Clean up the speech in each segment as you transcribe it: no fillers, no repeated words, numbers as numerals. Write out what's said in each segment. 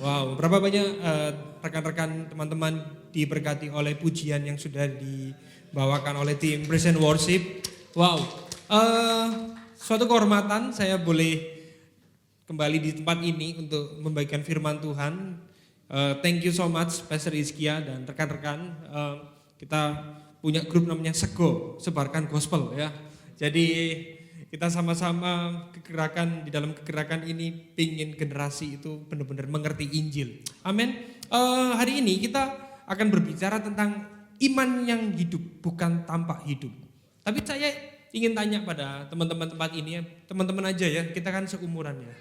Wow, berapa banyak rekan-rekan teman-teman diberkati oleh pujian yang sudah dibawakan oleh tim Praise and Worship. Wow, suatu kehormatan saya boleh kembali di tempat ini untuk membagikan firman Tuhan. Thank you so much Pastor Izkia dan rekan-rekan. Kita punya grup namanya Sego, Sebarkan Gospel ya. Jadi kita sama-sama kegerakan di dalam kegerakan ini pingin generasi itu benar-benar mengerti Injil. Amin. Hari ini kita akan berbicara tentang iman yang hidup, bukan tampak hidup. Tapi saya ingin tanya pada teman-teman tempat ini, teman-teman aja ya, kita kan seumuran ya.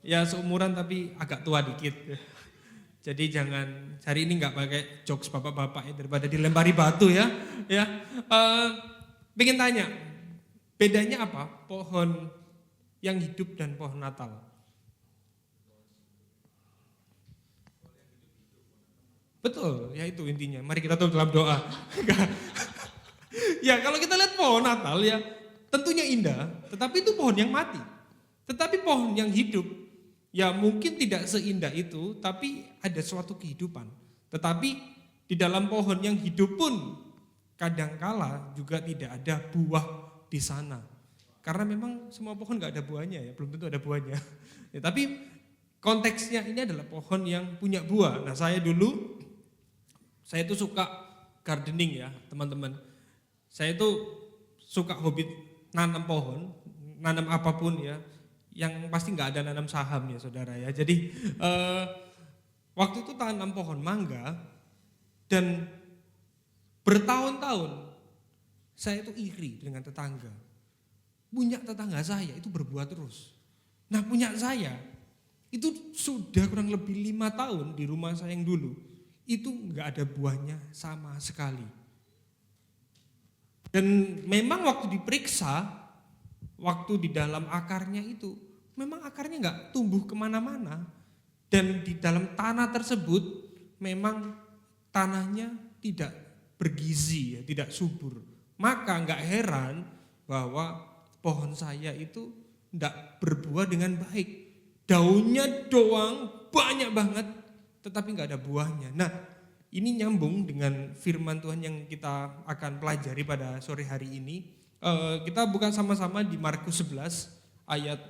Ya seumuran tapi agak tua dikit. Jadi jangan hari ini nggak pakai jokes bapak-bapak ya, daripada dilempari batu ya. Pengen tanya, bedanya apa pohon yang hidup dan pohon Natal? Betul, ya itu intinya. Mari kita tutup dalam doa. Ya kalau kita lihat pohon Natal ya tentunya indah, tetapi itu pohon yang mati. Tetapi pohon yang hidup, ya mungkin tidak seindah itu, tapi ada suatu kehidupan. Tetapi di dalam pohon yang hidup pun kadangkala juga tidak ada buah di sana. Karena memang semua pohon gak ada buahnya ya, belum tentu ada buahnya. Ya, tapi konteksnya ini adalah pohon yang punya buah. Nah saya itu suka gardening ya teman-teman. Saya itu suka hobi nanam pohon, nanam apapun ya. Yang pasti gak ada nanam saham ya saudara ya. Jadi waktu itu tanam pohon mangga dan bertahun-tahun saya itu iri dengan tetangga. Punya tetangga saya itu berbuah terus. Nah punya saya itu sudah kurang lebih 5 tahun di rumah saya yang dulu. Itu gak ada buahnya sama sekali. Dan memang waktu diperiksa, waktu di dalam akarnya itu, memang akarnya gak tumbuh kemana-mana. Dan di dalam tanah tersebut memang tanahnya tidak bergizi ya, tidak subur. Maka enggak heran bahwa pohon saya itu enggak berbuah dengan baik. Daunnya doang banyak banget tetapi enggak ada buahnya. Nah, ini nyambung dengan firman Tuhan yang kita akan pelajari pada sore hari ini. Kita buka sama-sama di Markus 11 ayat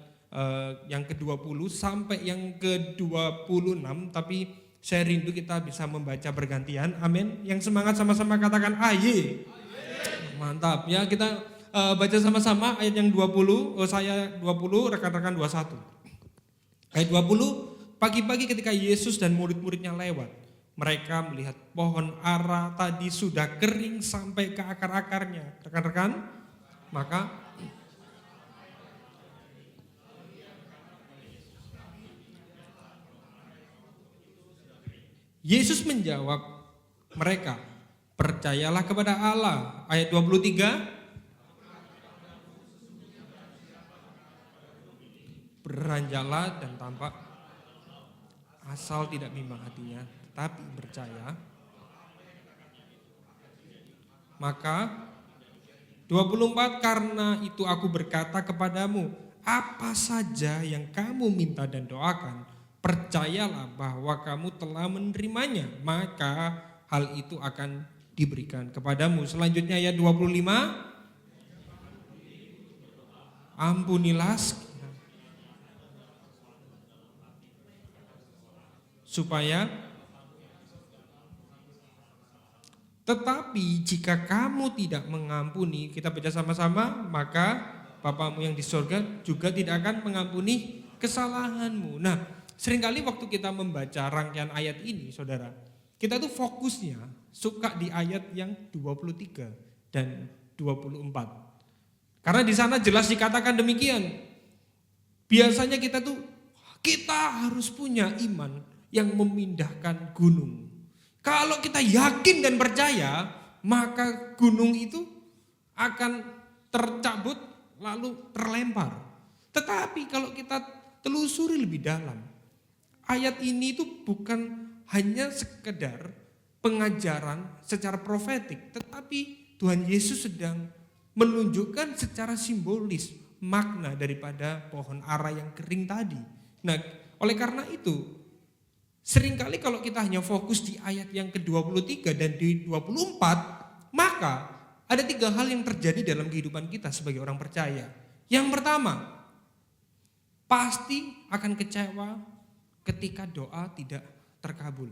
yang ke-20 sampai yang ke-26, tapi saya rindu kita bisa membaca bergantian, amin. Yang semangat sama-sama katakan aye. Mantap ya, kita baca sama-sama ayat yang 20, saya 20, rekan-rekan 21. Ayat 20, pagi-pagi ketika Yesus dan murid-muridnya lewat, mereka melihat pohon ara tadi sudah kering sampai ke akar-akarnya. Rekan-rekan, maka Yesus menjawab mereka, percayalah kepada Allah. Ayat 23, beranjaklah dan tampak, asal tidak bimbang hatinya, tetapi percaya. Maka 24, karena itu aku berkata kepadamu, apa saja yang kamu minta dan doakan, percayalah bahwa kamu telah menerimanya, maka hal itu akan diberikan kepadamu. Selanjutnya ayat 25, ampunilah supaya, tetapi jika kamu tidak mengampuni, kita baca sama-sama, maka Bapamu yang di surga juga tidak akan mengampuni kesalahanmu. Nah, seringkali waktu kita membaca rangkaian ayat ini, saudara, kita tuh fokusnya suka di ayat yang 23 dan 24. Karena di sana jelas dikatakan demikian. Biasanya kita harus punya iman yang memindahkan gunung. Kalau kita yakin dan percaya, maka gunung itu akan tercabut lalu terlempar. Tetapi kalau kita telusuri lebih dalam, ayat ini itu bukan hanya sekedar pengajaran secara profetik, tetapi Tuhan Yesus sedang menunjukkan secara simbolis makna daripada pohon ara yang kering tadi. Nah, oleh karena itu, seringkali kalau kita hanya fokus di ayat yang ke-23 dan di 24, maka ada 3 hal yang terjadi dalam kehidupan kita sebagai orang percaya. Yang pertama, pasti akan kecewa ketika doa tidak terkabul.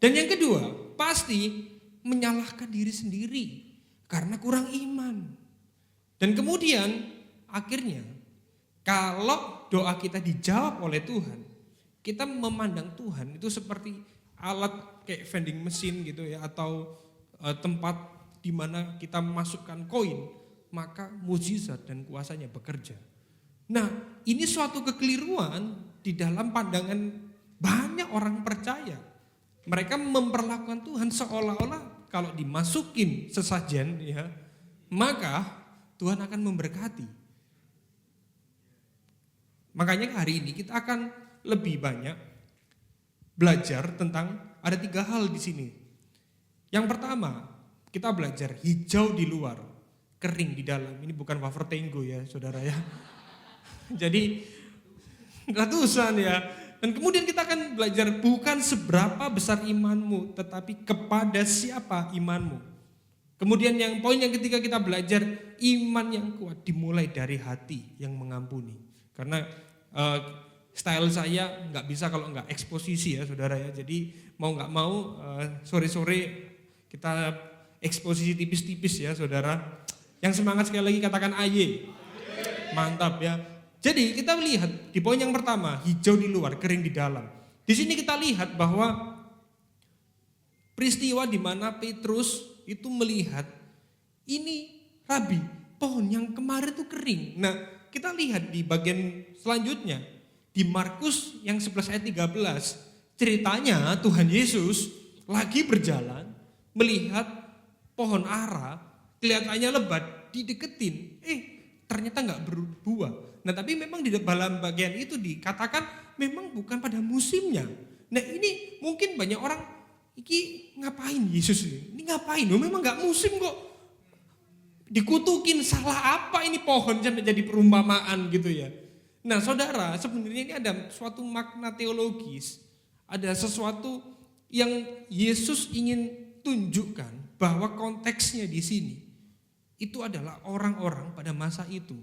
Dan yang kedua, pasti menyalahkan diri sendiri karena kurang iman. Dan kemudian akhirnya kalau doa kita dijawab oleh Tuhan, kita memandang Tuhan itu seperti alat kayak vending mesin gitu ya, atau tempat di mana kita masukkan koin, maka mujizat dan kuasanya bekerja. Nah, ini suatu kekeliruan di dalam pandangan banyak orang percaya. Mereka memperlakukan Tuhan seolah-olah kalau dimasukin sesajen ya, maka Tuhan akan memberkati. Makanya hari ini kita akan lebih banyak belajar tentang ada 3 hal di sini. Yang pertama, kita belajar hijau di luar, kering di dalam. Ini bukan wafer tenggo ya, saudara ya. Jadi ratusan ya. Dan kemudian kita akan belajar bukan seberapa besar imanmu, tetapi kepada siapa imanmu. Kemudian poin yang ketiga kita belajar iman yang kuat dimulai dari hati yang mengampuni. Karena style saya nggak bisa kalau nggak eksposisi ya saudara ya. Jadi mau nggak mau sore-sore kita eksposisi tipis-tipis ya saudara. Yang semangat sekali lagi katakan aye. Mantap ya. Jadi kita lihat di poin yang pertama, hijau di luar, kering di dalam. Di sini kita lihat bahwa peristiwa di mana Petrus itu melihat ini Rabi, pohon yang kemarin itu kering. Nah, kita lihat di bagian selanjutnya di Markus yang 11 ayat 13, ceritanya Tuhan Yesus lagi berjalan melihat pohon ara kelihatannya lebat, dideketin, ternyata nggak berbuah. Nah, tapi memang di dalam bagian itu dikatakan memang bukan pada musimnya. Nah, ini mungkin banyak orang iki ngapain Yesus ini? Ini ngapain? Memang nggak musim kok. Dikutukin, salah apa ini pohon sampai jadi perumpamaan gitu ya. Nah saudara, sebenarnya ini ada suatu makna teologis, ada sesuatu yang Yesus ingin tunjukkan bahwa konteksnya di sini itu adalah orang-orang pada masa itu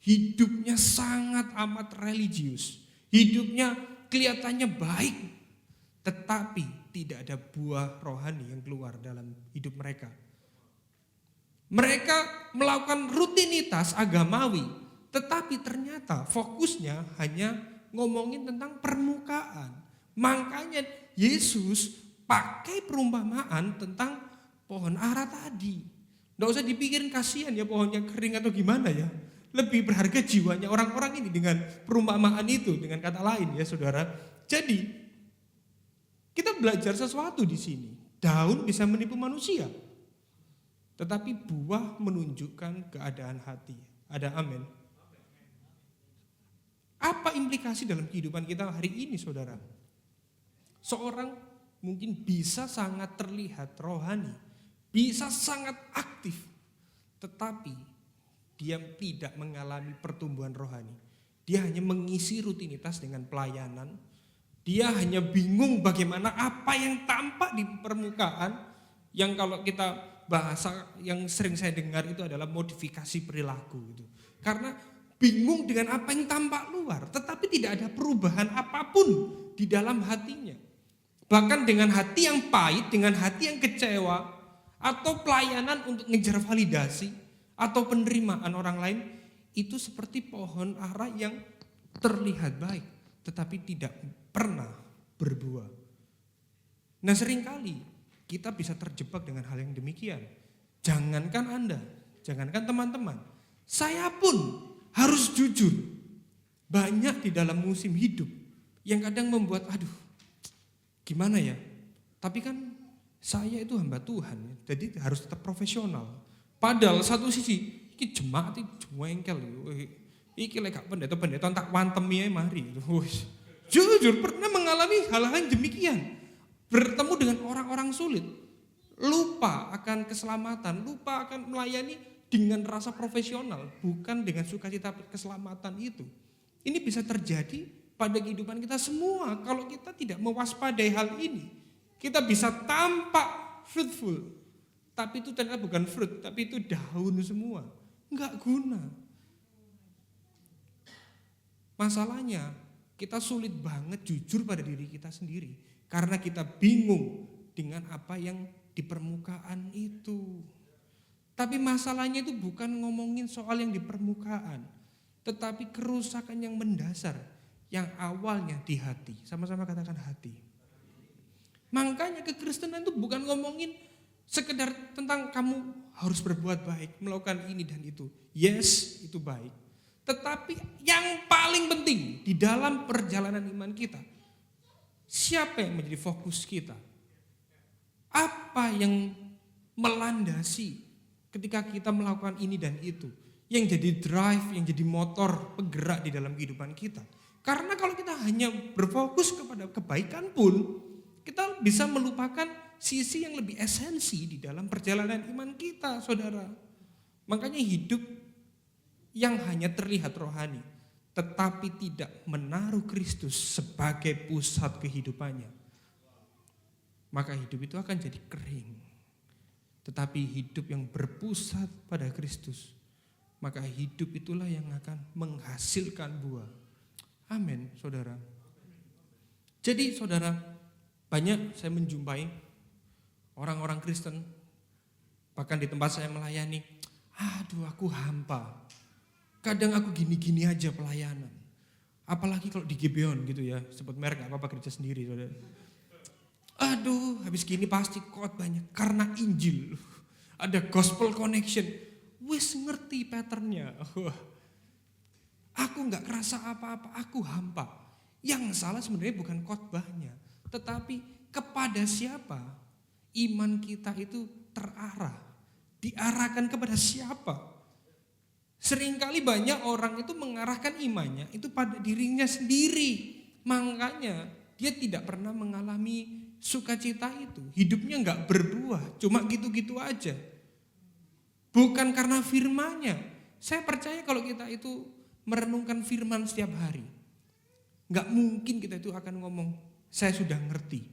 hidupnya sangat amat religius, hidupnya kelihatannya baik, tetapi tidak ada buah rohani yang keluar dalam hidup mereka. Mereka melakukan rutinitas agamawi, tetapi ternyata fokusnya hanya ngomongin tentang permukaan. Makanya Yesus pakai perumpamaan tentang pohon ara tadi. Nggak usah dipikirin kasihan ya pohonnya kering atau gimana ya. Lebih berharga jiwanya orang-orang ini dengan perumpamaan itu, dengan kata lain ya saudara. Jadi kita belajar sesuatu di sini. Daun bisa menipu manusia. Tetapi buah menunjukkan keadaan hati. Ada amin. Apa implikasi dalam kehidupan kita hari ini saudara? Seorang mungkin bisa sangat terlihat rohani, bisa sangat aktif, tetapi dia tidak mengalami pertumbuhan rohani. Dia hanya mengisi rutinitas dengan pelayanan. Dia hanya bingung bagaimana apa yang tampak di permukaan, yang kalau kita bahasa yang sering saya dengar itu adalah modifikasi perilaku gitu. Karena bingung dengan apa yang tampak luar, tetapi tidak ada perubahan apapun di dalam hatinya. Bahkan dengan hati yang pahit, dengan hati yang kecewa, atau pelayanan untuk ngejar validasi, atau penerimaan orang lain, itu seperti pohon ara yang terlihat baik, tetapi tidak pernah berbuah. Nah seringkali kita bisa terjebak dengan hal yang demikian. Jangankan Anda, jangankan teman-teman, saya pun harus jujur. Banyak di dalam musim hidup yang kadang membuat, gimana ya? Tapi kan saya itu hamba Tuhan, jadi harus tetap profesional. Padahal satu sisi, iki jemaat iki jengkel, iki lek gak pendeta tak wantemi ae mari. Jujur pernah mengalami hal-hal yang demikian. Bertemu dengan orang-orang sulit, lupa akan keselamatan, lupa akan melayani dengan rasa profesional, bukan dengan sukacita keselamatan itu. Ini bisa terjadi pada kehidupan kita semua. Kalau kita tidak mewaspadai hal ini, kita bisa tampak fruitful, tapi itu ternyata bukan fruit, tapi itu daun semua. Enggak guna. Masalahnya, kita sulit banget jujur pada diri kita sendiri. Karena kita bingung dengan apa yang di permukaan itu. Tapi masalahnya itu bukan ngomongin soal yang di permukaan, tetapi kerusakan yang mendasar, yang awalnya di hati. Sama-sama katakan hati. Makanya kekristenan itu bukan ngomongin sekedar tentang kamu harus berbuat baik, melakukan ini dan itu. Yes, itu baik. Tetapi yang paling penting di dalam perjalanan iman kita, siapa yang menjadi fokus kita? Apa yang melandasi ketika kita melakukan ini dan itu? Yang jadi drive, yang jadi motor penggerak di dalam kehidupan kita. Karena kalau kita hanya berfokus kepada kebaikan pun, kita bisa melupakan sisi yang lebih esensi di dalam perjalanan iman kita, saudara. Makanya hidup yang hanya terlihat rohani, tetapi tidak menaruh Kristus sebagai pusat kehidupannya, maka hidup itu akan jadi kering. Tetapi hidup yang berpusat pada Kristus, maka hidup itulah yang akan menghasilkan buah. Amin, saudara. Jadi saudara, banyak saya menjumpai orang-orang Kristen, bahkan di tempat saya melayani, aduh aku hampa. Kadang aku gini-gini aja pelayanan. Apalagi kalau di Gibeon gitu ya, sebut merek gak apa-apa, gereja sendiri saudara. Aduh, habis gini pasti khotbahnya karena Injil. Ada gospel connection. Wis ngerti patternnya. Aku gak kerasa apa-apa, aku hampa. Yang salah sebenarnya bukan khotbahnya, tetapi kepada siapa iman kita itu terarah. Diarahkan kepada siapa? Seringkali banyak orang itu mengarahkan imannya itu pada dirinya sendiri. Makanya dia tidak pernah mengalami sukacita itu. Hidupnya enggak berbuah, cuma gitu-gitu aja. Bukan karena firman-Nya. Saya percaya kalau kita itu merenungkan firman setiap hari, enggak mungkin kita itu akan ngomong, saya sudah ngerti.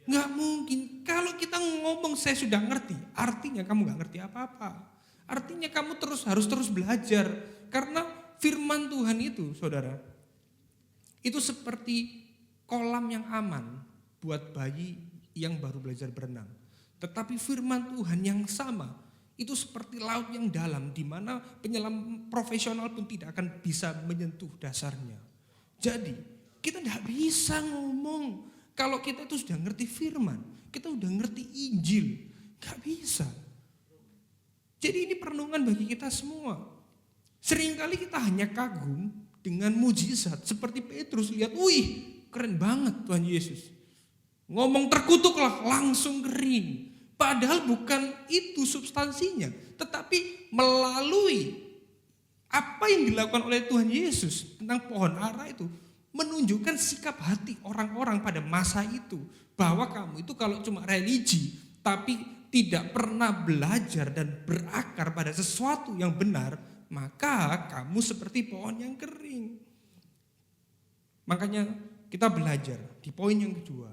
Enggak mungkin. Kalau kita ngomong saya sudah ngerti, artinya kamu enggak ngerti apa-apa. Artinya kamu harus terus belajar. Karena firman Tuhan itu, saudara, itu seperti kolam yang aman buat bayi yang baru belajar berenang. Tetapi firman Tuhan yang sama, itu seperti laut yang dalam, di mana penyelam profesional pun tidak akan bisa menyentuh dasarnya. Jadi, kita tidak bisa ngomong kalau kita itu sudah ngerti firman, kita sudah ngerti Injil. Gak bisa. Jadi ini perenungan bagi kita semua. Seringkali kita hanya kagum dengan mujizat. Seperti Petrus lihat, wih keren banget Tuhan Yesus. Ngomong terkutuklah langsung kering. Padahal bukan itu substansinya. Tetapi melalui apa yang dilakukan oleh Tuhan Yesus tentang pohon ara itu, menunjukkan sikap hati orang-orang pada masa itu. Bahwa kamu itu kalau cuma religi, tapi tidak pernah belajar dan berakar pada sesuatu yang benar, maka kamu seperti pohon yang kering. Makanya kita belajar di poin yang kedua,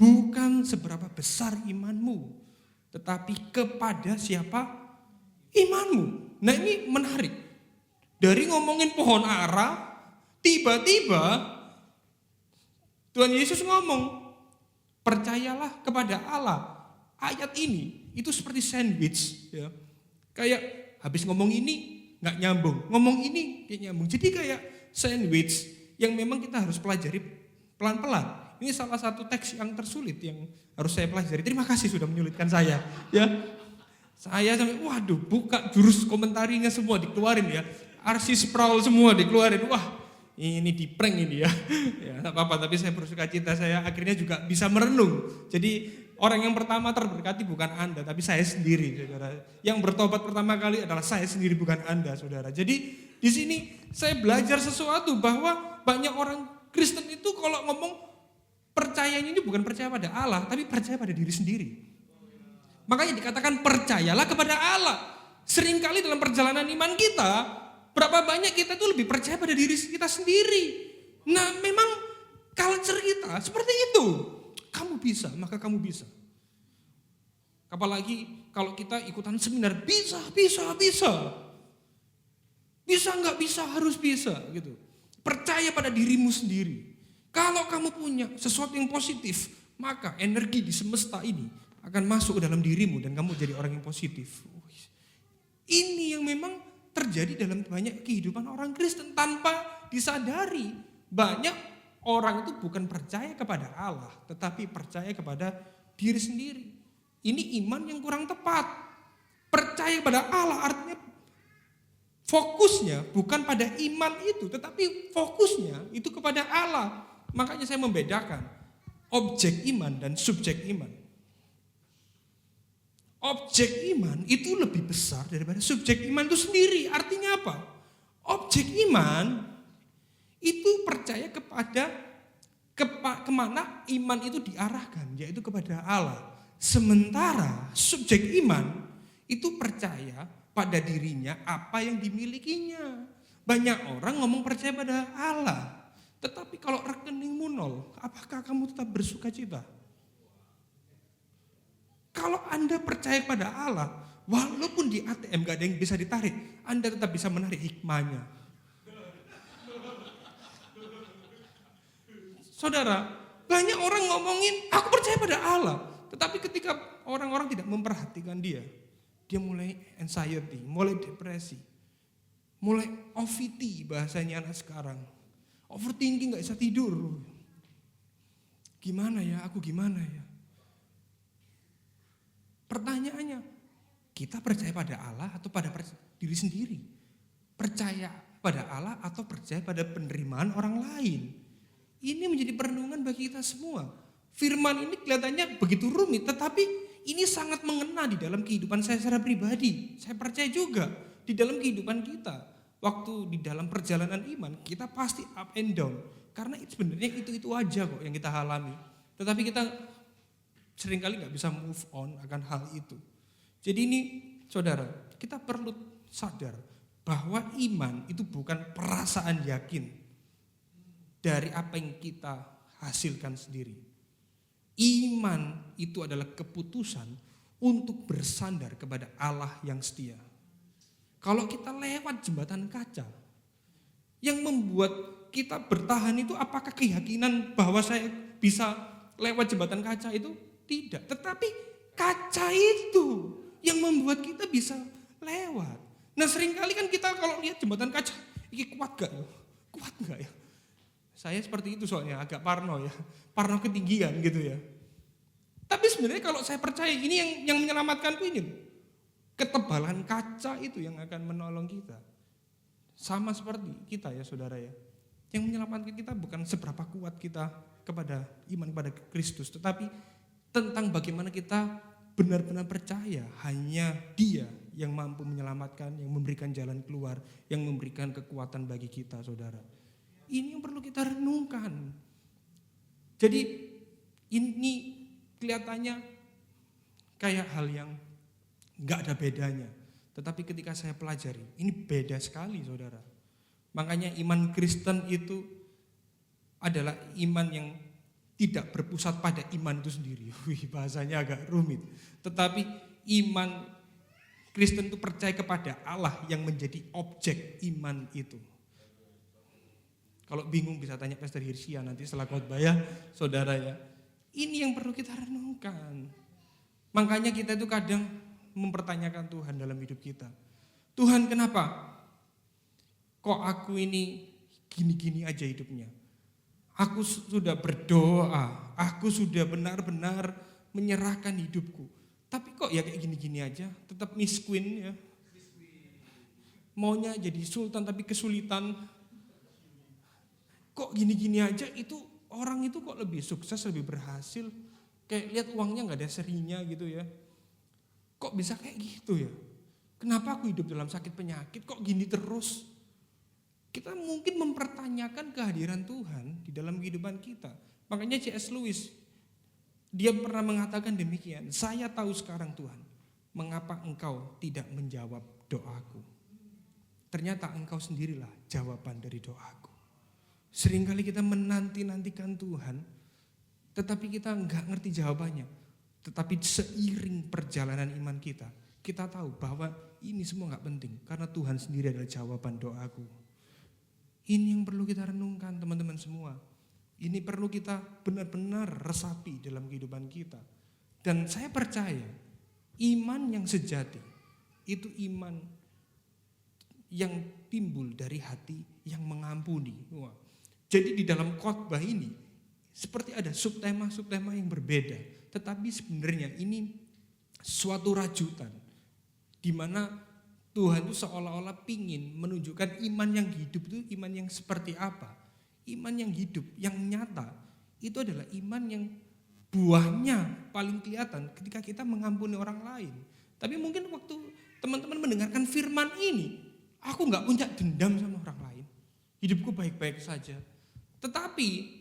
bukan seberapa besar imanmu, tetapi kepada siapa imanmu. Nah ini menarik. Dari ngomongin pohon ara, tiba-tiba Tuhan Yesus ngomong, percayalah kepada Allah. Ayat ini itu seperti sandwich ya. Kayak habis ngomong ini nggak nyambung, ngomong ini kayak nyambung. Jadi kayak sandwich yang memang kita harus pelajari pelan-pelan. Ini salah satu teks yang tersulit yang harus saya pelajari. Terima kasih sudah menyulitkan saya ya. Saya sampai waduh buka jurus komentarinya semua dikeluarin ya. R.C. Sproul semua dikeluarin. Wah, ini di prank ini ya. Ya enggak apa-apa, tapi saya bersuka cita, saya akhirnya juga bisa merenung. Jadi orang yang pertama terberkati bukan Anda, tapi saya sendiri, saudara. Yang bertobat pertama kali adalah saya sendiri, bukan Anda, saudara. Jadi di sini saya belajar sesuatu bahwa banyak orang Kristen itu kalau ngomong percayanya ini bukan percaya pada Allah, tapi percaya pada diri sendiri. Makanya dikatakan percayalah kepada Allah. Seringkali dalam perjalanan iman kita, Berapa banyak kita tuh lebih percaya pada diri kita sendiri. Nah memang culture kita seperti itu. Kamu bisa, maka kamu bisa. Apalagi kalau kita ikutan seminar, bisa. Bisa nggak bisa, harus bisa gitu. Percaya pada dirimu sendiri. Kalau kamu punya sesuatu yang positif, maka energi di semesta ini akan masuk ke dalam dirimu dan kamu jadi orang yang positif. Ini yang memang terjadi dalam banyak kehidupan orang Kristen tanpa disadari. Banyak orang itu bukan percaya kepada Allah, tetapi percaya kepada diri sendiri. Ini iman yang kurang tepat. Percaya kepada Allah artinya fokusnya bukan pada iman itu, tetapi fokusnya itu kepada Allah. Makanya saya membedakan objek iman dan subjek iman. Objek iman itu lebih besar daripada subjek iman itu sendiri. Artinya apa? Objek iman itu percaya kepada kemana iman itu diarahkan, yaitu kepada Allah. Sementara subjek iman itu percaya pada dirinya apa yang dimilikinya. Banyak orang ngomong percaya pada Allah, tetapi kalau rekeningmu nol, apakah kamu tetap bersuka cita? Kalau Anda percaya pada Allah, walaupun di ATM gak ada yang bisa ditarik, Anda tetap bisa menarik hikmahnya. Saudara, banyak orang ngomongin, aku percaya pada Allah. Tetapi ketika orang-orang tidak memperhatikan dia mulai anxiety, mulai depresi, mulai OVT bahasanya anak sekarang. Overthinking gak bisa tidur. Gimana ya, aku gimana ya? Pertanyaannya, kita percaya pada Allah atau pada diri sendiri? Percaya pada Allah atau percaya pada penerimaan orang lain? Ini menjadi perenungan bagi kita semua. Firman ini kelihatannya begitu rumit, tetapi ini sangat mengena di dalam kehidupan saya secara pribadi. Saya percaya juga di dalam kehidupan kita. Waktu di dalam perjalanan iman, kita pasti up and down. Karena sebenarnya itu aja kok yang kita alami. Tetapi kita seringkali gak bisa move on akan hal itu. Jadi ini saudara, kita perlu sadar bahwa iman itu bukan perasaan yakin dari apa yang kita hasilkan sendiri. Iman itu adalah keputusan untuk bersandar kepada Allah yang setia. Kalau kita lewat jembatan kaca, yang membuat kita bertahan itu apakah keyakinan bahwa saya bisa lewat jembatan kaca itu? Tidak. Tetapi kaca itu yang membuat kita bisa lewat. Nah seringkali kan kita kalau lihat jembatan kaca, ini kuat gak ya? Kuat gak ya? Saya seperti itu soalnya agak parno ya. Parno ketinggian gitu ya. Tapi sebenarnya kalau saya percaya ini yang menyelamatkanku ini. Ketebalan kaca itu yang akan menolong kita. Sama seperti kita ya saudara ya. Yang menyelamatkan kita bukan seberapa kuat kita kepada iman kepada Kristus. Tetapi tentang bagaimana kita benar-benar percaya hanya Dia yang mampu menyelamatkan, yang memberikan jalan keluar, yang memberikan kekuatan bagi kita saudara. Ini yang perlu kita renungkan. Jadi ini kelihatannya kayak hal yang gak ada bedanya. Tetapi ketika saya pelajari, ini beda sekali saudara. Makanya iman Kristen itu adalah iman yang tidak berpusat pada iman itu sendiri. Bahasanya agak rumit. Tetapi iman Kristen itu percaya kepada Allah yang menjadi objek iman itu. Kalau bingung bisa tanya Pastor Hirsia nanti setelah khotbah ya, saudara ya. Ini yang perlu kita renungkan. Makanya kita itu kadang mempertanyakan Tuhan dalam hidup kita. Tuhan kenapa? Kok aku ini gini-gini aja hidupnya? Aku sudah berdoa, aku sudah benar-benar menyerahkan hidupku. Tapi kok ya kayak gini-gini aja, tetap Miss Queen ya. Maunya jadi sultan tapi kesulitan. Kok gini-gini aja itu orang itu kok lebih sukses, lebih berhasil. Kayak lihat uangnya gak ada serinya gitu ya. Kok bisa kayak gitu ya? Kenapa aku hidup dalam sakit penyakit, kok gini terus? Kita mungkin mempertanyakan kehadiran Tuhan di dalam kehidupan kita. Makanya C.S. Lewis, dia pernah mengatakan demikian. Saya tahu sekarang Tuhan, mengapa engkau tidak menjawab doaku. ternyata engkau sendirilah jawaban dari doaku. Seringkali kita menanti-nantikan Tuhan, tetapi kita enggak ngerti jawabannya. Tetapi seiring perjalanan iman kita, kita tahu bahwa ini semua enggak penting, karena Tuhan sendiri adalah jawaban doaku. Ini yang perlu kita renungkan teman-teman semua. Ini perlu kita benar-benar resapi dalam kehidupan kita. Dan saya percaya, iman yang sejati, itu iman yang timbul dari hati yang mengampuni. Wah. Jadi di dalam khotbah ini seperti ada subtema-subtema yang berbeda, tetapi sebenarnya ini suatu rajutan di mana Tuhan itu seolah-olah pingin menunjukkan iman yang hidup itu iman yang seperti apa. Iman yang hidup, yang nyata, itu adalah iman yang buahnya paling kelihatan ketika kita mengampuni orang lain. Tapi mungkin waktu teman-teman mendengarkan firman ini, aku gak punya dendam sama orang lain. Hidupku baik-baik saja. Tetapi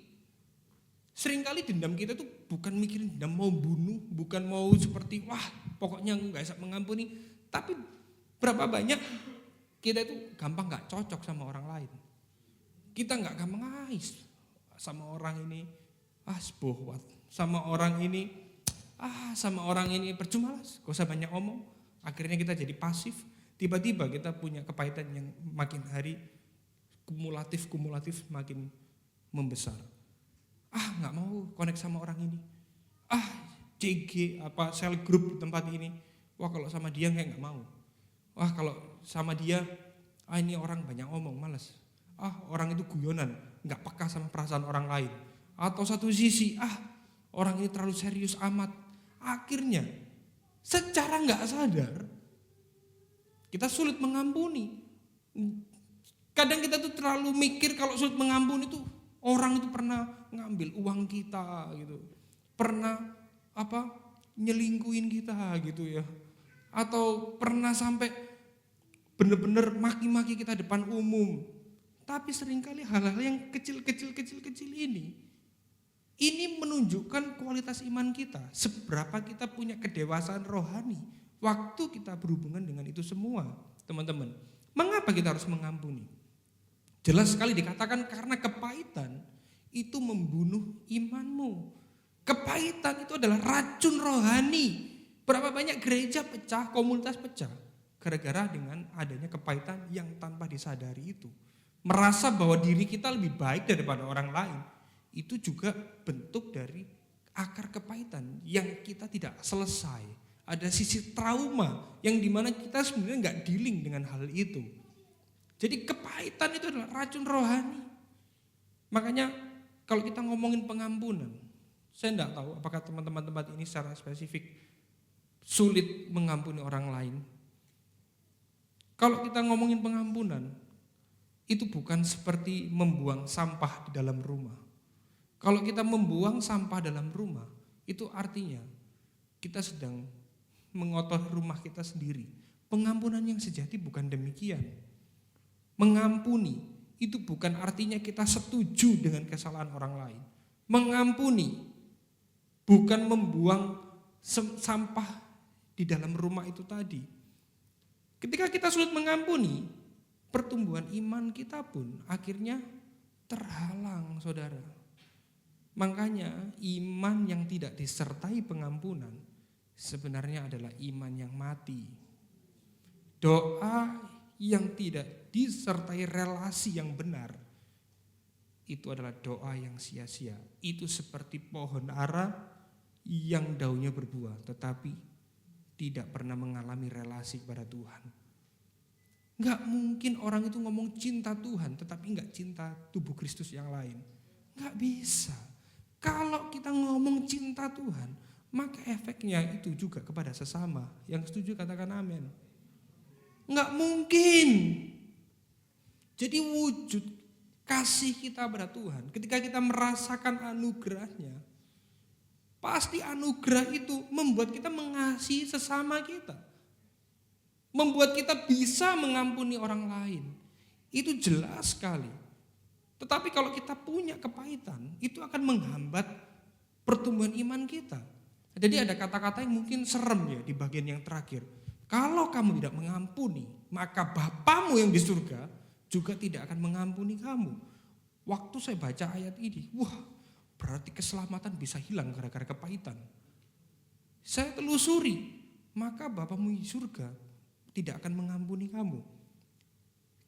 seringkali dendam kita tuh bukan mikirin dendam mau bunuh, bukan mau seperti wah pokoknya aku gak bisa mengampuni. Tapi berapa banyak kita itu gampang gak cocok sama orang lain. Kita gak gampang sama orang ini, sebohwat. Sama orang ini percuma lah, gak usah banyak omong. Akhirnya kita jadi pasif. Tiba-tiba kita punya kepahitan yang makin hari kumulatif makin membesar. Nggak mau connect sama orang ini. CG sel group di tempat ini. Wah kalau sama dia kayak nggak mau. Wah kalau sama dia, ini orang banyak omong, malas. Orang itu guyonan, nggak peka sama perasaan orang lain. Atau satu sisi, orang ini terlalu serius amat. Akhirnya secara nggak sadar kita sulit mengampuni. Kadang kita tuh terlalu mikir kalau sulit mengampuni tuh orang itu pernah ngambil uang kita gitu. Pernah nyelingkuhin kita gitu ya. Atau pernah sampai benar-benar maki-maki kita depan umum. Tapi seringkali hal-hal yang kecil ini menunjukkan kualitas iman kita. Seberapa kita punya kedewasaan rohani waktu kita berhubungan dengan itu semua, teman-teman. Mengapa kita harus mengampuni? Jelas sekali dikatakan karena kepahitan itu membunuh imanmu. Kepahitan itu adalah racun rohani. Berapa banyak gereja pecah, komunitas pecah gara-gara dengan adanya kepahitan yang tanpa disadari itu. Merasa bahwa diri kita lebih baik daripada orang lain. Itu juga bentuk dari akar kepahitan yang kita tidak selesai. Ada sisi trauma yang dimana kita sebenarnya nggak dealing dengan hal itu. Jadi kepahitan itu adalah racun rohani. Makanya kalau kita ngomongin pengampunan, saya enggak tahu apakah teman-teman tempat ini secara spesifik sulit mengampuni orang lain. Kalau kita ngomongin pengampunan, itu bukan seperti membuang sampah di dalam rumah. Kalau kita membuang sampah dalam rumah, itu artinya kita sedang mengotori rumah kita sendiri. Pengampunan yang sejati bukan demikian. Mengampuni itu bukan artinya kita setuju dengan kesalahan orang lain. Mengampuni bukan membuang sampah di dalam rumah itu tadi. Ketika kita sulit mengampuni, pertumbuhan iman kita pun akhirnya terhalang, saudara. Makanya iman yang tidak disertai pengampunan sebenarnya adalah iman yang mati. Doa yang tidak disertai relasi yang benar itu adalah doa yang sia-sia. Itu seperti pohon ara yang daunnya berbuah tetapi tidak pernah mengalami relasi kepada Tuhan. Gak mungkin orang itu ngomong cinta Tuhan tetapi gak cinta tubuh Kristus yang lain. Gak bisa. Kalau kita ngomong cinta Tuhan, maka efeknya itu juga kepada sesama. Yang setuju katakan amin. Nggak mungkin. Jadi wujud kasih kita pada Tuhan, ketika kita merasakan anugerahnya, pasti anugerah itu membuat kita mengasihi sesama kita. Membuat kita bisa mengampuni orang lain. Itu jelas sekali. Tetapi kalau kita punya kepahitan, itu akan menghambat pertumbuhan iman kita. Jadi ada kata-kata yang mungkin serem ya di bagian yang terakhir. Kalau kamu tidak mengampuni, maka Bapamu yang di surga juga tidak akan mengampuni kamu. Waktu saya baca ayat ini, wah, berarti keselamatan bisa hilang gara-gara kepahitan. Saya telusuri, maka Bapamu di surga tidak akan mengampuni kamu.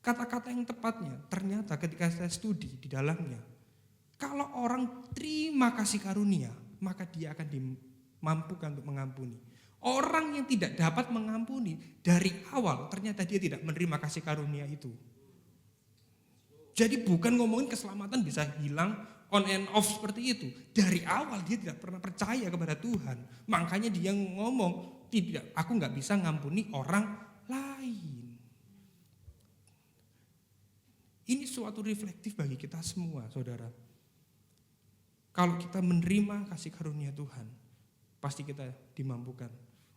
Kata-kata yang tepatnya, ternyata ketika saya studi di dalamnya, kalau orang terima kasih karunia, maka dia akan dimampukan untuk mengampuni. Orang yang tidak dapat mengampuni dari awal, ternyata dia tidak menerima kasih karunia itu. Jadi bukan ngomongin keselamatan bisa hilang on and off seperti itu. Dari awal dia tidak pernah percaya kepada Tuhan. Makanya dia ngomong, tidak, aku nggak bisa ngampuni orang lain. Ini suatu reflektif bagi kita semua, saudara. Kalau kita menerima kasih karunia Tuhan, pasti kita dimampukan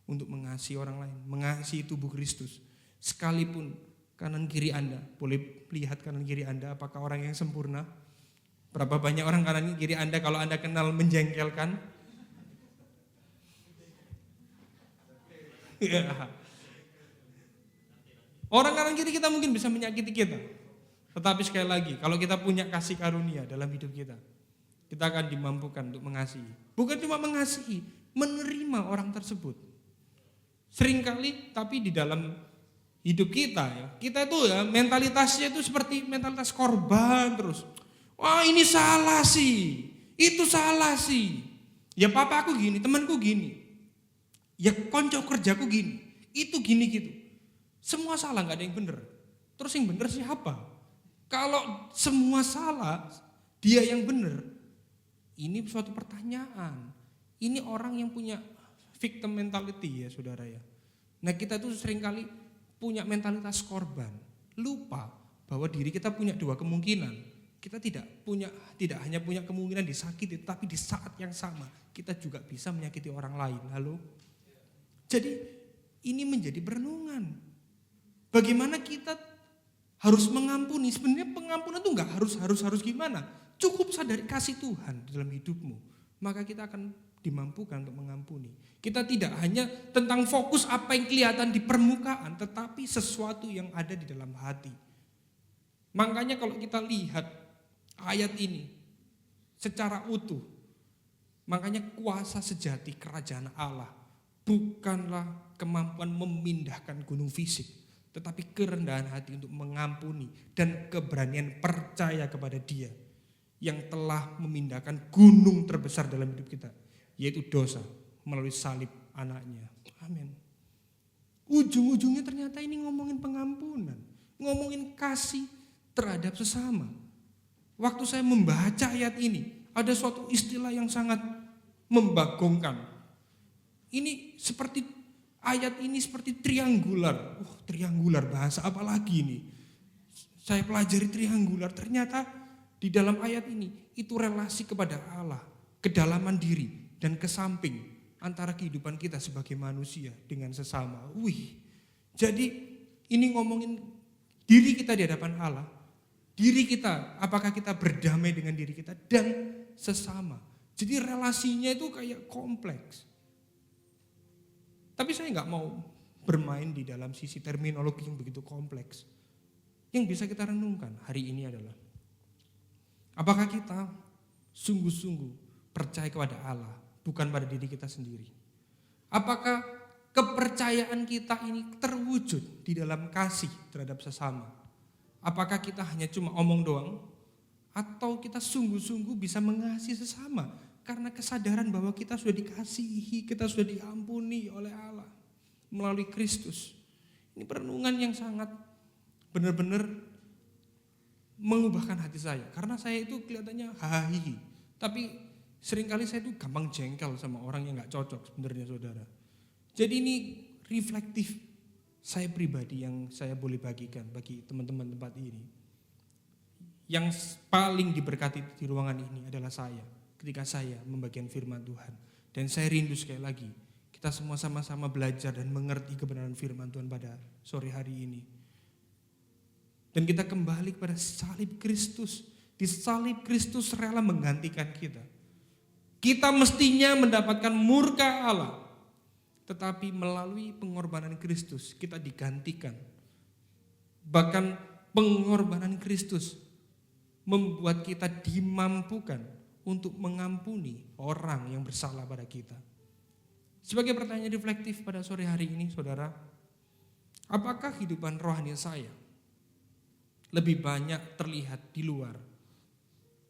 untuk mengasihi orang lain, mengasihi tubuh Kristus. Sekalipun kanan kiri Anda, boleh lihat kanan kiri Anda apakah orang yang sempurna? Berapa banyak orang kanan kiri Anda kalau Anda kenal menjengkelkan? Orang kanan kiri kita mungkin bisa menyakiti kita. Tetapi sekali lagi, kalau kita punya kasih karunia dalam hidup kita akan dimampukan untuk mengasihi. Bukan cuma mengasihi, menerima orang tersebut. Seringkali tapi di dalam hidup kita itu mentalitasnya itu seperti mentalitas korban terus. Wah, ini salah sih, itu salah sih. Ya papaku gini, temanku gini. Ya konco kerjaku gini, itu gini gitu. Semua salah, gak ada yang benar. Terus yang benar siapa? Kalau semua salah, dia yang benar. Ini suatu pertanyaan. Ini orang yang punya victim mentality ya saudara ya. Nah kita tuh seringkali punya mentalitas korban. Lupa bahwa diri kita punya dua kemungkinan. Kita tidak hanya punya kemungkinan disakiti, tapi di saat yang sama kita juga bisa menyakiti orang lain. Halo? Jadi ini menjadi perenungan. Bagaimana kita harus mengampuni. Sebenarnya pengampunan itu enggak harus gimana. Cukup sadari kasih Tuhan dalam hidupmu. Maka kita akan dimampukan untuk mengampuni. Kita tidak hanya tentang fokus apa yang kelihatan di permukaan, tetapi sesuatu yang ada di dalam hati. Makanya kalau kita lihat ayat ini secara utuh, makanya kuasa sejati kerajaan Allah bukanlah kemampuan memindahkan gunung fisik, tetapi kerendahan hati untuk mengampuni dan keberanian percaya kepada Dia yang telah memindahkan gunung terbesar dalam hidup kita, yaitu dosa melalui salib anaknya. Amin. Ujung-ujungnya ternyata ini ngomongin pengampunan, ngomongin kasih terhadap sesama. Waktu saya membaca ayat ini, ada suatu istilah yang sangat membagongkan. Ini seperti ayat ini seperti triangular. Triangular bahasa apa lagi ini? Saya pelajari triangular, ternyata di dalam ayat ini itu relasi kepada Allah, kedalaman diri dan ke samping antara kehidupan kita sebagai manusia dengan sesama. Jadi ini ngomongin diri kita di hadapan Allah, diri kita, apakah kita berdamai dengan diri kita dan sesama. Jadi relasinya itu kayak kompleks. Tapi saya nggak mau bermain di dalam sisi terminologi yang begitu kompleks. Yang bisa kita renungkan hari ini adalah, apakah kita sungguh-sungguh percaya kepada Allah, bukan pada diri kita sendiri? Apakah kepercayaan kita ini terwujud di dalam kasih terhadap sesama? Apakah kita hanya cuma omong doang? Atau kita sungguh-sungguh bisa mengasihi sesama karena kesadaran bahwa kita sudah dikasihi, kita sudah diampuni oleh Allah melalui Kristus? Ini perenungan yang sangat benar-benar mengubahkan hati saya, karena saya itu kelihatannya hahihi, tapi seringkali saya itu gampang jengkel sama orang yang gak cocok sebenarnya saudara. Jadi ini reflektif saya pribadi yang saya boleh bagikan bagi teman-teman tempat ini. Yang paling diberkati di ruangan ini adalah saya, ketika saya membagikan firman Tuhan. Dan saya rindu sekali lagi, kita semua sama-sama belajar dan mengerti kebenaran firman Tuhan pada sore hari ini. Dan kita kembali kepada salib Kristus. Di salib Kristus rela menggantikan kita. Kita mestinya mendapatkan murka Allah. tetapi melalui pengorbanan Kristus kita digantikan. Bahkan pengorbanan Kristus membuat kita dimampukan untuk mengampuni orang yang bersalah pada kita. Sebagai pertanyaan reflektif pada sore hari ini, saudara, apakah kehidupan rohani saya lebih banyak terlihat di luar,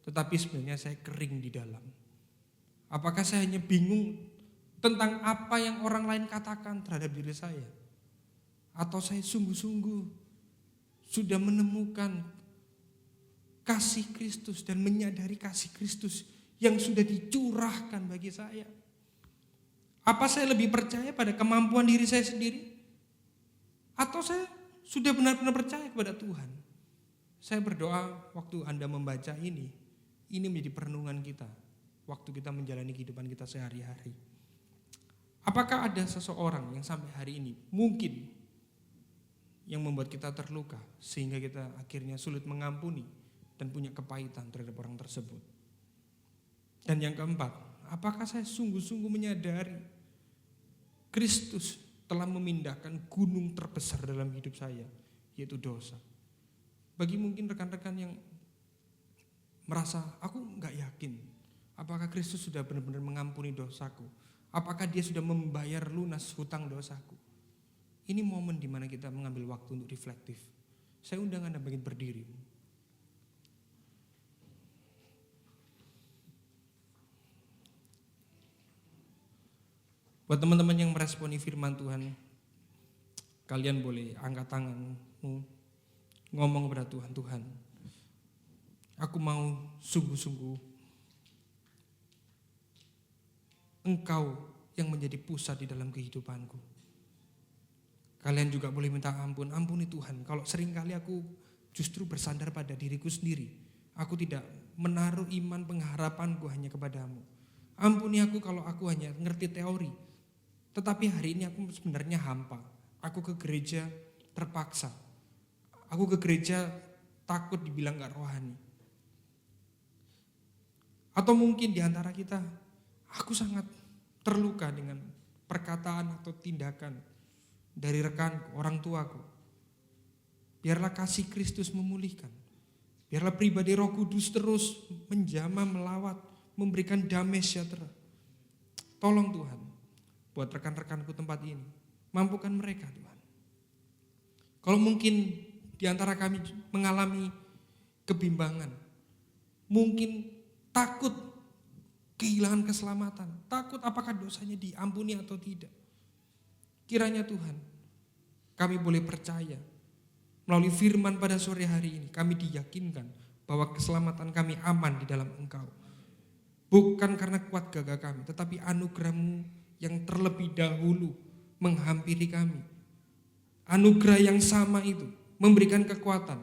tetapi sebenarnya saya kering di dalam? Apakah saya hanya bingung tentang apa yang orang lain katakan terhadap diri saya? Atau saya sungguh-sungguh sudah menemukan kasih Kristus dan menyadari kasih Kristus yang sudah dicurahkan bagi saya? Apa saya lebih percaya pada kemampuan diri saya sendiri? Atau saya sudah benar-benar percaya kepada Tuhan? Saya berdoa waktu Anda membaca ini menjadi perenungan kita waktu kita menjalani kehidupan kita sehari-hari. Apakah ada seseorang yang sampai hari ini mungkin yang membuat kita terluka sehingga kita akhirnya sulit mengampuni dan punya kepahitan terhadap orang tersebut? Dan yang keempat, apakah saya sungguh-sungguh menyadari Kristus telah memindahkan gunung terbesar dalam hidup saya, yaitu dosa? Bagi mungkin rekan-rekan yang merasa, aku gak yakin, apakah Kristus sudah benar-benar mengampuni dosaku? Apakah dia sudah membayar lunas hutang dosaku? Ini momen di mana kita mengambil waktu untuk reflektif. Saya undang Anda bangkit berdiri. Buat teman-teman yang meresponi firman Tuhan, kalian boleh angkat tanganmu, ngomong kepada Tuhan, Tuhan, aku mau sungguh-sungguh Engkau yang menjadi pusat di dalam kehidupanku. Kalian juga boleh minta ampun, ampuni Tuhan kalau seringkali aku justru bersandar pada diriku sendiri. Aku tidak menaruh iman pengharapanku hanya kepadamu. Ampuni aku kalau aku hanya ngerti teori, tetapi hari ini aku sebenarnya hampa. Aku ke gereja terpaksa. Aku ke gereja takut dibilang gak rohani. Atau mungkin di antara kita, aku sangat terluka dengan perkataan atau tindakan dari rekanku, orang tuaku. Biarlah kasih Kristus memulihkan. Biarlah pribadi Roh Kudus terus menjamah, melawat, memberikan damai sejahtera. Tolong Tuhan, buat rekan-rekanku tempat ini, mampukan mereka Tuhan. Kalau mungkin di antara kami mengalami kebimbangan, mungkin takut kehilangan keselamatan, takut apakah dosanya diampuni atau tidak. Kiranya Tuhan, kami boleh percaya melalui firman pada sore hari ini, kami diyakinkan bahwa keselamatan kami aman di dalam Engkau. Bukan karena kuat gagah kami, tetapi anugerah-Mu yang terlebih dahulu menghampiri kami. Anugerah yang sama itu memberikan kekuatan,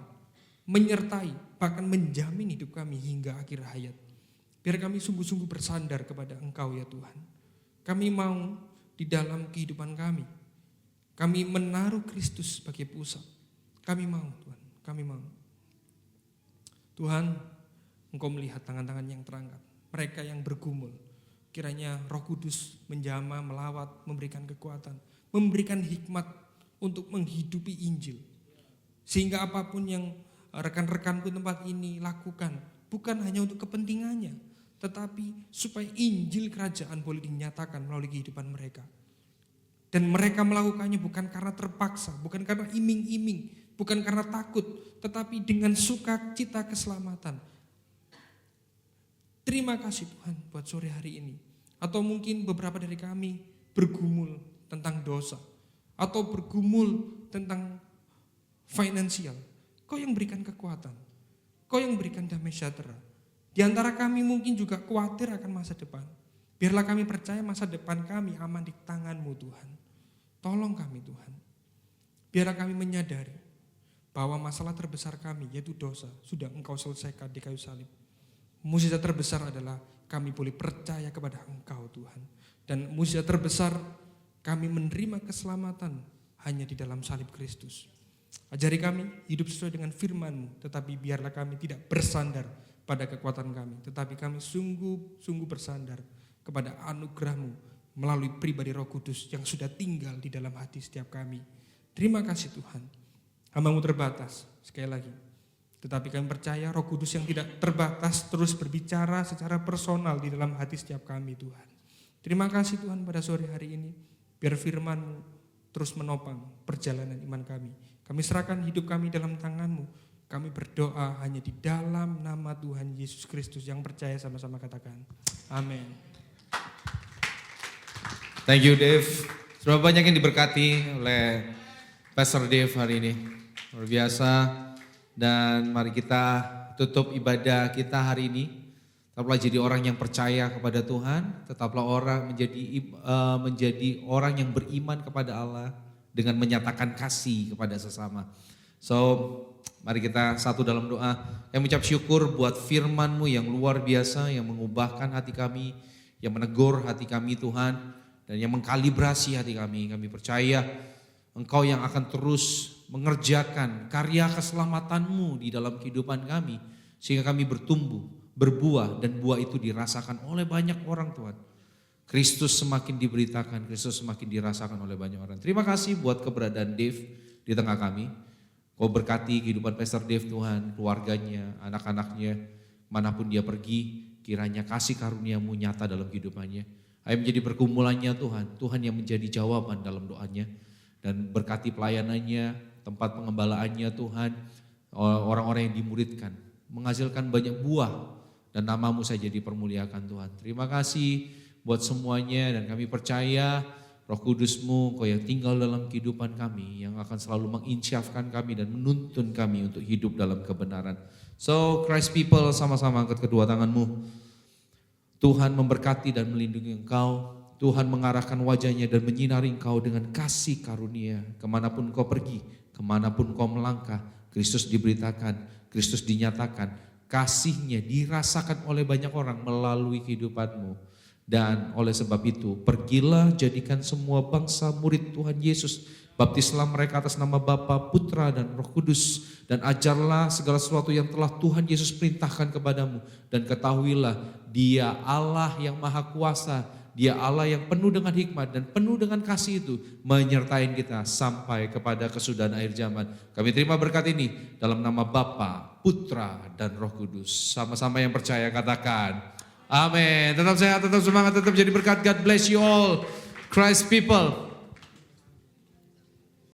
menyertai, bahkan menjamin hidup kami hingga akhir hayat. Biar kami sungguh-sungguh bersandar kepada Engkau ya Tuhan. Kami mau di dalam kehidupan kami, kami menaruh Kristus sebagai pusat. Kami mau Tuhan, kami mau. Tuhan, Engkau melihat tangan-tangan yang terangkat, mereka yang bergumul. Kiranya Roh Kudus menjamah, melawat, memberikan kekuatan, memberikan hikmat untuk menghidupi Injil. Sehingga apapun yang rekan-rekanku tempat ini lakukan, bukan hanya untuk kepentingannya, tetapi supaya Injil kerajaan boleh dinyatakan melalui kehidupan mereka. Dan mereka melakukannya bukan karena terpaksa, bukan karena iming-iming, bukan karena takut, tetapi dengan sukacita keselamatan. Terima kasih Tuhan buat sore hari ini. Atau mungkin beberapa dari kami bergumul tentang dosa, atau bergumul tentang finansial. Kau yang berikan kekuatan, Kau yang berikan damai sejahtera. Di antara kami mungkin juga khawatir akan masa depan. Biarlah kami percaya masa depan kami aman di tangan-Mu Tuhan. Tolong kami Tuhan. Biarlah kami menyadari bahwa masalah terbesar kami yaitu dosa sudah Engkau selesaikan di kayu salib. Mukjizat terbesar adalah kami boleh percaya kepada Engkau Tuhan. Dan mukjizat terbesar kami menerima keselamatan hanya di dalam salib Kristus. Ajari kami hidup sesuai dengan firman-Mu, tetapi biarlah kami tidak bersandar pada kekuatan kami, tetapi kami sungguh-sungguh bersandar kepada anugerah-Mu melalui pribadi Roh Kudus yang sudah tinggal di dalam hati setiap kami. Terima kasih Tuhan. Hamba-Mu terbatas, sekali lagi. Tetapi kami percaya Roh Kudus yang tidak terbatas terus berbicara secara personal di dalam hati setiap kami Tuhan. Terima kasih Tuhan pada sore hari ini. Biar firman-Mu terus menopang perjalanan iman kami. Kami serahkan hidup kami dalam tangan-Mu. Kami berdoa hanya di dalam nama Tuhan Yesus Kristus, yang percaya sama-sama katakan. Amin. Thank you Dave. Berapa banyak yang diberkati oleh Pastor Dave hari ini. Luar biasa. Dan mari kita tutup ibadah kita hari ini. Tetaplah jadi orang yang percaya kepada Tuhan. Tetaplah orang menjadi orang yang beriman kepada Allah dengan menyatakan kasih kepada sesama. So mari kita satu dalam doa. Kami mengucap syukur buat firman-Mu yang luar biasa, yang mengubahkan hati kami, yang menegur hati kami Tuhan, dan yang mengkalibrasi hati kami. Kami percaya Engkau yang akan terus mengerjakan karya keselamatan-Mu di dalam kehidupan kami, sehingga kami bertumbuh, berbuah, dan buah itu dirasakan oleh banyak orang Tuhan. Kristus semakin diberitakan, Kristus semakin dirasakan oleh banyak orang. Terima kasih buat keberadaan Dave di tengah kami. Kau berkati kehidupan Pastor Dave Tuhan, keluarganya, anak-anaknya, manapun dia pergi, kiranya kasih karunia-Mu nyata dalam kehidupannya. Ayo menjadi pergumulannya Tuhan, Tuhan yang menjadi jawaban dalam doanya. Dan berkati pelayanannya, tempat pengembalaannya Tuhan, orang-orang yang dimuridkan, menghasilkan banyak buah, dan nama-Mu saja dipermuliakan Tuhan. Terima kasih buat semuanya, dan kami percaya Roh Kudus-Mu, Kau yang tinggal dalam kehidupan kami, yang akan selalu menginsyafkan kami dan menuntun kami untuk hidup dalam kebenaran. So Christ people, sama-sama angkat kedua tanganmu. Tuhan memberkati dan melindungi engkau. Tuhan mengarahkan wajahnya dan menyinari engkau dengan kasih karunia. Kemanapun kau pergi, kemanapun kau melangkah, Kristus diberitakan, Kristus dinyatakan, kasih-Nya dirasakan oleh banyak orang melalui kehidupanmu. Dan oleh sebab itu, pergilah jadikan semua bangsa murid Tuhan Yesus. Baptislah mereka atas nama Bapa, Putra, dan Roh Kudus. Dan ajarlah segala sesuatu yang telah Tuhan Yesus perintahkan kepadamu. Dan ketahuilah, Dia Allah yang Maha Kuasa, Dia Allah yang penuh dengan hikmat dan penuh dengan kasih itu menyertai kita sampai kepada kesudahan akhir zaman. Kami terima berkat ini dalam nama Bapa, Putra, dan Roh Kudus. Sama-sama yang percaya katakan amin. Tetap sehat, tetap semangat, tetap jadi berkat. God bless you all, Christ people.